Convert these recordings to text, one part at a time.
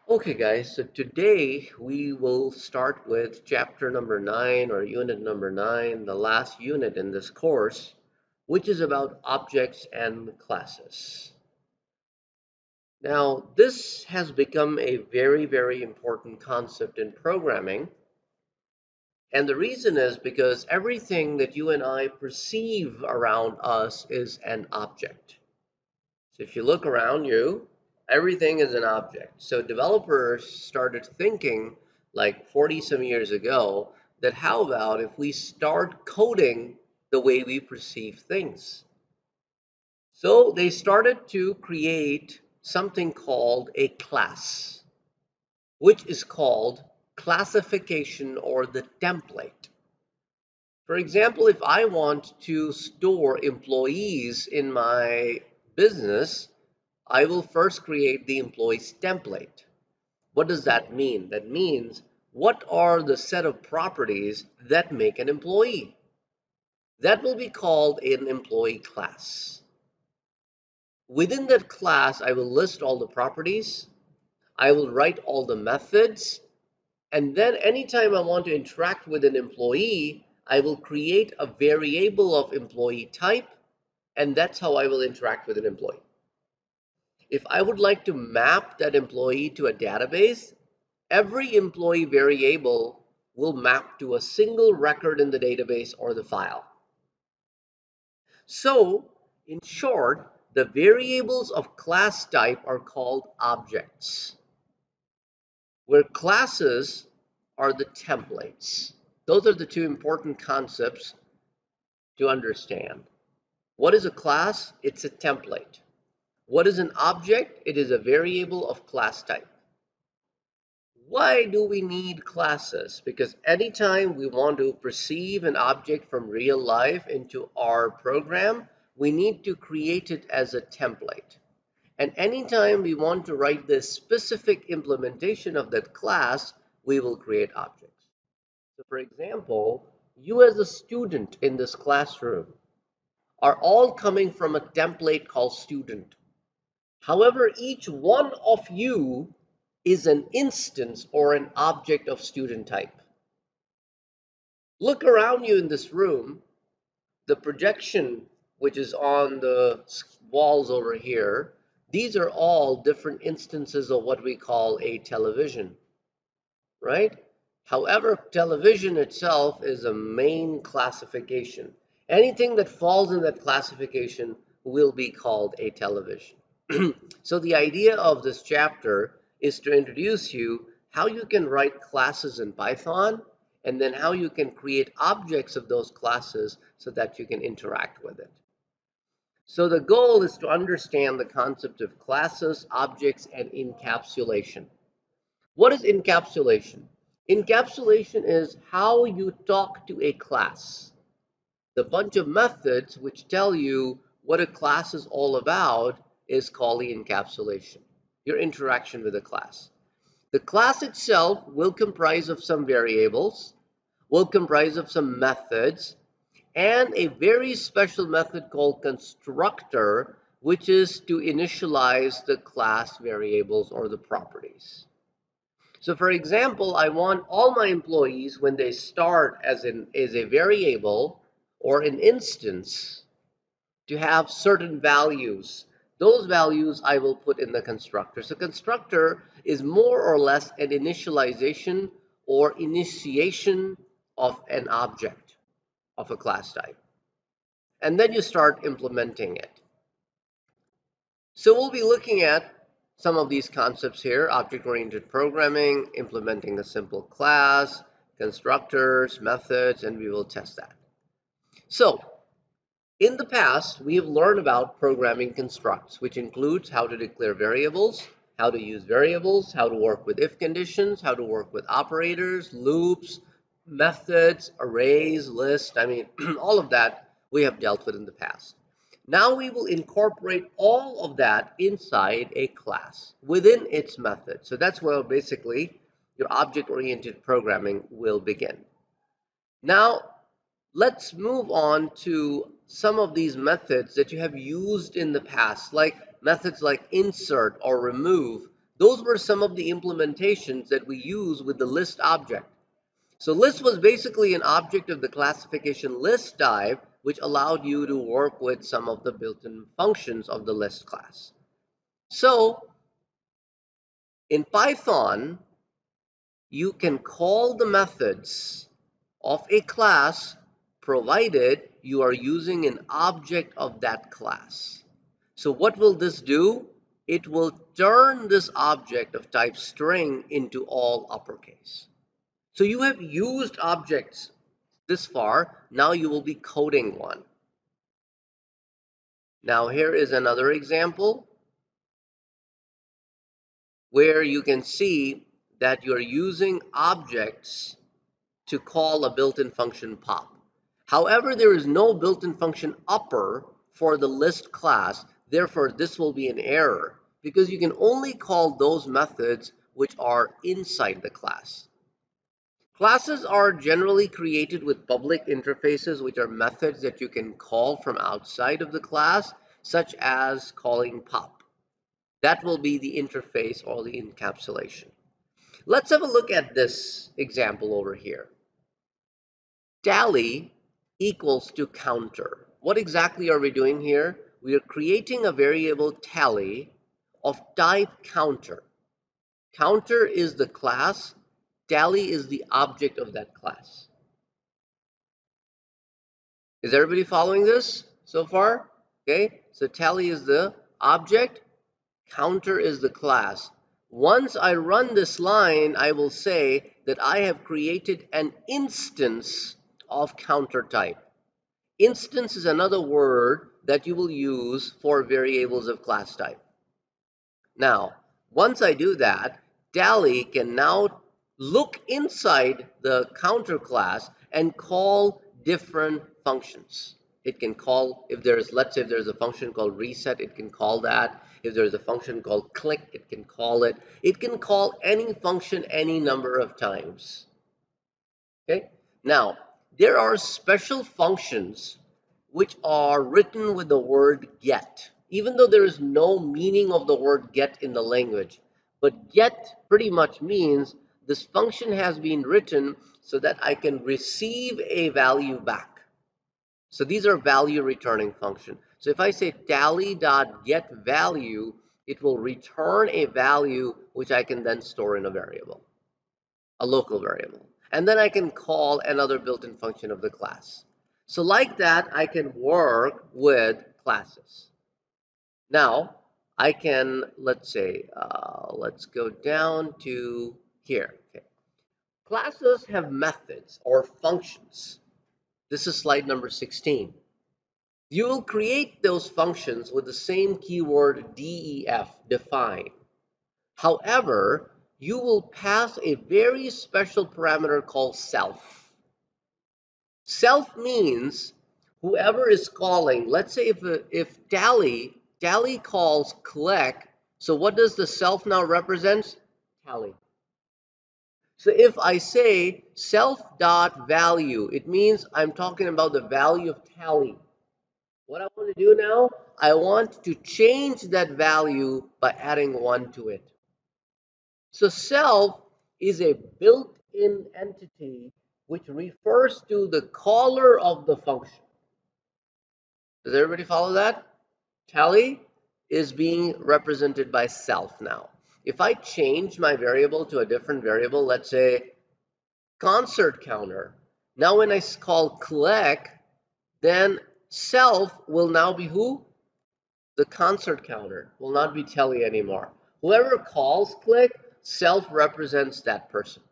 Okay, guys, so today we will start with chapter number 9 or unit number 9, the last unit in this course, which is about objects and classes. Now, this has become a very, very important concept in programming. And the reason is because everything that you and I perceive around us is an object. So if you look around you, everything is an object. So developers started thinking like 40 some years ago that how about if we start coding the way we perceive things? So they started to create something called a class, which is called classification or the template. For example, if I want to store employees in my business, I will first create the employees template. What does that mean? That means what are the set of properties that make an employee? That will be called an employee class. Within that class, I will list all the properties. I will write all the methods. And then anytime I want to interact with an employee, I will create a variable of employee type. And that's how I will interact with an employee. If I would like to map that employee to a database, every employee variable will map to a single record in the database or the file. So, in short, the variables of class type are called objects, where classes are the templates. Those are the two important concepts to understand. What is a class? It's a template. What is an object? It is a variable of class type. Why do we need classes? Because anytime we want to perceive an object from real life into our program, we need to create it as a template. And anytime we want to write the specific implementation of that class, we will create objects. So for example, you as a student in this classroom are all coming from a template called student. However, each one of you is an instance or an object of student type. Look around you in this room, the projection which is on the walls over here, these are all different instances of what we call a television, right? However, television itself is a main classification. Anything that falls in that classification will be called a television. So the idea of this chapter is to introduce you how you can write classes in Python and then how you can create objects of those classes so that you can interact with it. So the goal is to understand the concept of classes, objects, and encapsulation. What is encapsulation? Encapsulation is how you talk to a class. The bunch of methods which tell you what a class is all about is called the encapsulation, your interaction with a class. The class itself will comprise of some variables, will comprise of some methods, and a very special method called constructor, which is to initialize the class variables or the properties. So for example, I want all my employees when they start as a variable or an instance to have certain values. Those values I will put in the constructor. So constructor is more or less an initialization or initiation of an object of a class type. And then you start implementing it. So we'll be looking at some of these concepts here: object-oriented programming, implementing a simple class, constructors, methods, and we will test that. So in the past, we have learned about programming constructs, which includes how to declare variables, how to use variables, how to work with if conditions, how to work with operators, loops, methods, arrays, lists. I mean, all of that we have dealt with in the past. Now we will incorporate all of that inside a class within its method. So that's where basically your object-oriented programming will begin. Now, let's move on to some of these methods that you have used in the past, like methods like insert or remove. Those were some of the implementations that we use with the list object. So list was basically an object of the classification list type, which allowed you to work with some of the built-in functions of the list class. So in Python, you can call the methods of a class provided you are using an object of that class. So what will this do? It will turn this object of type string into all uppercase. So you have used objects this far. Now you will be coding one. Now here is another example where you can see that you're using objects to call a built-in function pop. However, there is no built-in function upper for the list class. Therefore, this will be an error because you can only call those methods which are inside the class. Classes are generally created with public interfaces, which are methods that you can call from outside of the class, such as calling pop. That will be the interface or the encapsulation. Let's have a look at this example over here. Tally equals to counter. What exactly are we doing here? We are creating a variable tally of type counter. Counter is the class, tally is the object of that class. Is everybody following this so far? Okay, so tally is the object, counter is the class. Once I run this line, I will say that I have created an instance of counter type. Instance is another word that you will use for variables of class type. Now, once I do that, tally can now look inside the counter class and call different functions. It can call, if there's, let's say if there's a function called reset, it can call that. If there's a function called click, it can call it. It can call any function any number of times. Okay? Now, there are special functions which are written with the word get, even though there is no meaning of the word get in the language. But get pretty much means this function has been written so that I can receive a value back. So these are value returning functions. So if I say tally.getValue, it will return a value which I can then store in a variable, a local variable. And then I can call another built-in function of the class. So like that, I can work with classes. Now, I can, let's say, let's go down to here. Okay. Classes have methods or functions. This is slide number 16. You will create those functions with the same keyword def, define. However, you will pass a very special parameter called self. Self means whoever is calling, let's say if tally calls click, so what does the self now represent? Tally. So if I say self.value, it means I'm talking about the value of tally. What I want to do now, I want to change that value by adding 1 to it. So self is a built-in entity which refers to the caller of the function. Does everybody follow that? Tally is being represented by self now. If I change my variable to a different variable, let's say concert counter, now when I call click, then self will now be who? The concert counter, will not be tally anymore. Whoever calls click, self represents that person,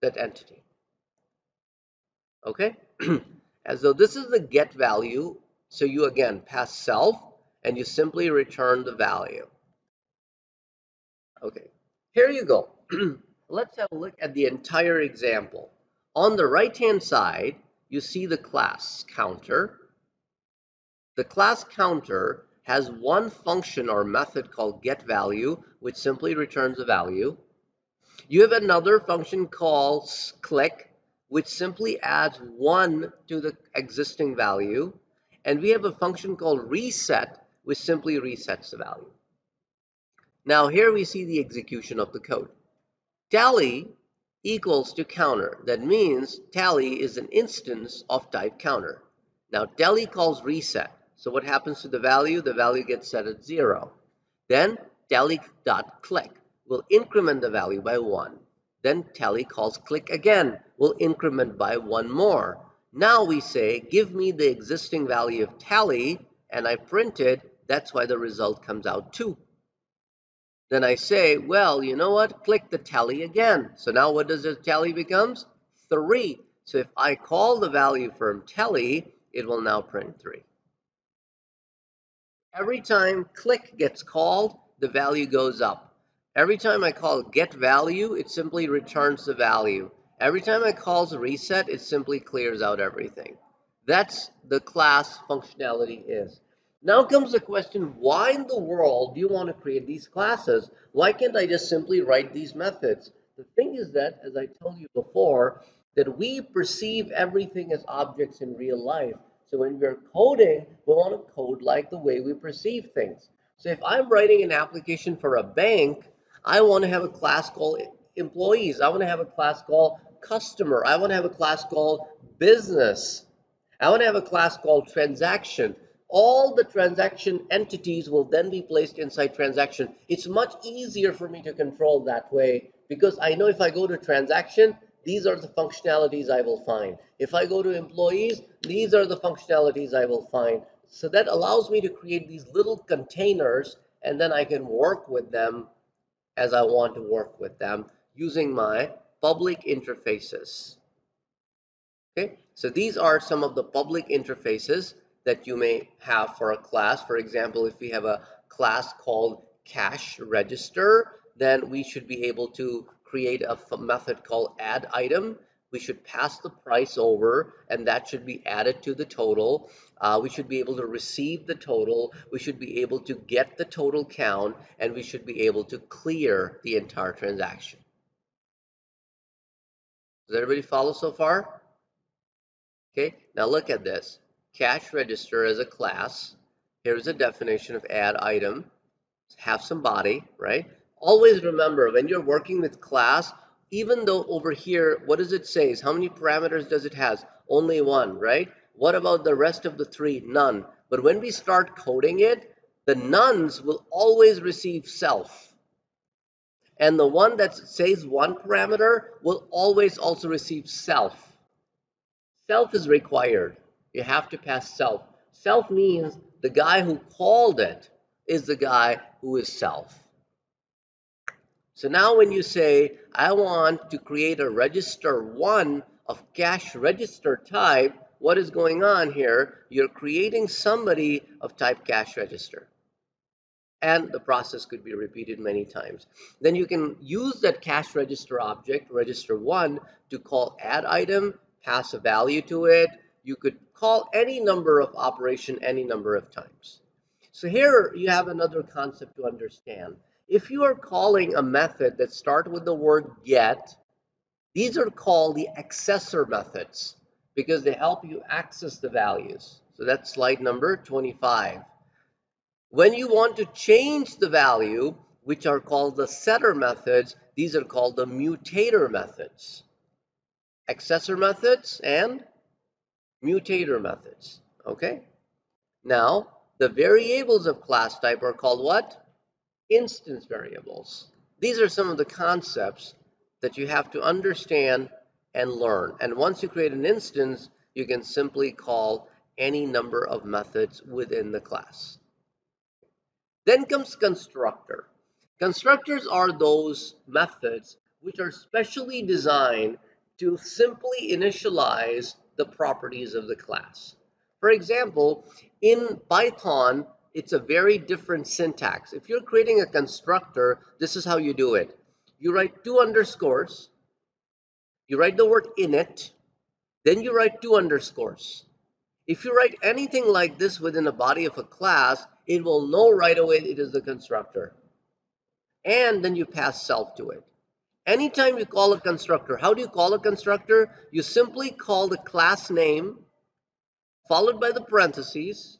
that entity. Okay? As though this is the get value, so you again pass self and you simply return the value. Okay, here you go. Let's have a look at the entire example. On the right-hand side, you see the class counter. The class counter has one function or method called getValue, which simply returns a value. You have another function called click, which simply adds 1 to the existing value. And we have a function called reset, which simply resets the value. Now here we see the execution of the code. Tally equals to counter. That means tally is an instance of type counter. Now tally calls reset. So what happens to the value? The value gets set at 0. Then tally.click will increment the value by 1. Then tally calls click again, will increment by 1 more. Now we say, give me the existing value of tally, and I print it. That's why the result comes out 2. Then I say, well, you know what? Click the tally again. So now what does the tally becomes? 3. So if I call the value from tally, it will now print 3. Every time click gets called, the value goes up. Every time I call get value, it simply returns the value. Every time I call reset, it simply clears out everything. That's the class functionality is. Now comes the question, why in the world do you want to create these classes? Why can't I just simply write these methods? The thing is that, as I told you before, that we perceive everything as objects in real life. So when we're coding, we want to code like the way we perceive things. So if I'm writing an application for a bank, I want to have a class called employees. I want to have a class called customer. I want to have a class called business. I want to have a class called transaction. All the transaction entities will then be placed inside transaction. It's much easier for me to control that way because I know if I go to transaction, these are the functionalities I will find. If I go to employees, these are the functionalities I will find. So that allows me to create these little containers, and then I can work with them as I want to work with them using my public interfaces. Okay, so these are some of the public interfaces that you may have for a class. For example, if we have a class called cash register, then we should be able to create a method called add item. We should pass the price over, and that should be added to the total. We should be able to receive the total. We should be able to get the total count, and we should be able to clear the entire transaction. Does everybody follow so far? Okay, now look at this. Cash register as a class. Here's a definition of add item. Have some body, right? Always remember when you're working with class, even though over here, what does it say? How many parameters does it has? Only 1, right? What about the rest of the 3? None. But when we start coding it, the nones will always receive self. And the one that says 1 parameter will always also receive self. Self is required. You have to pass self. Self means the guy who called it is the guy who is self. So now when you say, I want to create a register 1 of cash register type, what is going on here? You're creating somebody of type cash register. And the process could be repeated many times. Then you can use that cash register object, register 1, to call add item, pass a value to it. You could call any number of operation any number of times. So here you have another concept to understand. If you are calling a method that starts with the word get, these are called the accessor methods because they help you access the values. So that's slide number 25. When you want to change the value, which are called the setter methods, these are called the mutator methods. Accessor methods and mutator methods. Okay? Now, the variables of class type are called what? Instance variables. These are some of the concepts that you have to understand and learn. And once you create an instance, you can simply call any number of methods within the class. Then comes constructor. Constructors are those methods which are specially designed to simply initialize the properties of the class. For example, in Python, it's a very different syntax. If you're creating a constructor, this is how you do it. You write 2 underscores, you write the word init, then you write 2 underscores. If you write anything like this within a body of a class, it will know right away it is the constructor. And then you pass self to it. Anytime you call a constructor, how do you call a constructor? You simply call the class name, followed by the parentheses,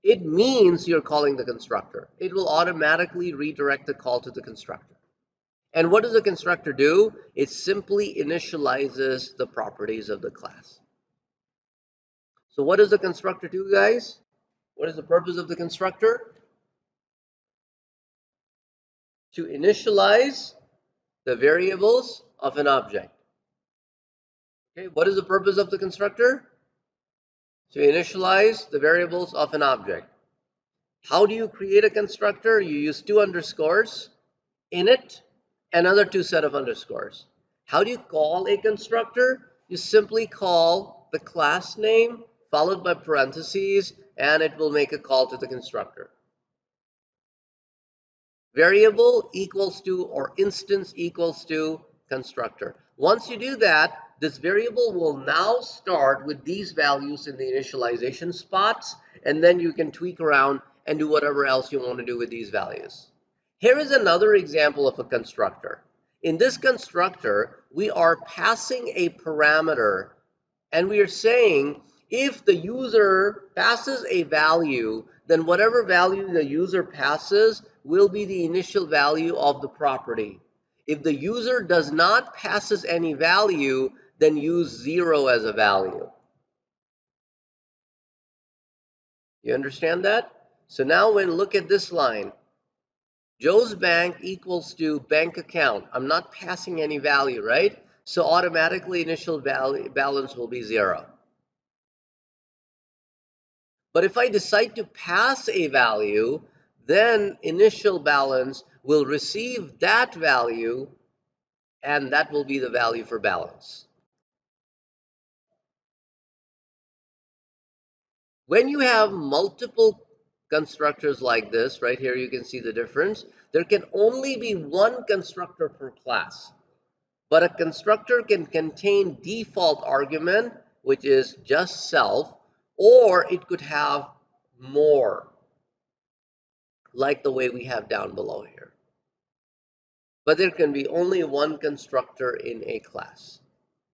it means you're calling the constructor. It will automatically redirect the call to the constructor. And what does the constructor do? It simply initializes the properties of the class. So what does the constructor do, guys? What is the purpose of the constructor? To initialize the variables of an object. Okay, what is the purpose of the constructor? To initialize the variables of an object. How do you create a constructor? You use two underscores, init, another two set of underscores. How do you call a constructor? You simply call the class name followed by parentheses, and it will make a call to the constructor. Variable equals to or instance equals to constructor. Once you do that, this variable will now start with these values in the initialization spots, and then you can tweak around and do whatever else you want to do with these values. Here is another example of a constructor. In this constructor, we are passing a parameter, and we are saying if the user passes a value, then whatever value the user passes will be the initial value of the property. If the user does not passes any value, then use 0 as a value. You understand that? So now when look at this line, Joe's bank equals to bank account. I'm not passing any value, right? So automatically initial balance will be 0. But if I decide to pass a value, then initial balance will receive that value, and that will be the value for balance. When you have multiple constructors like this, right here you can see the difference, there can only be one constructor per class. But a constructor can contain default argument, which is just self, or it could have more, like the way we have down below here. But there can be only one constructor in a class.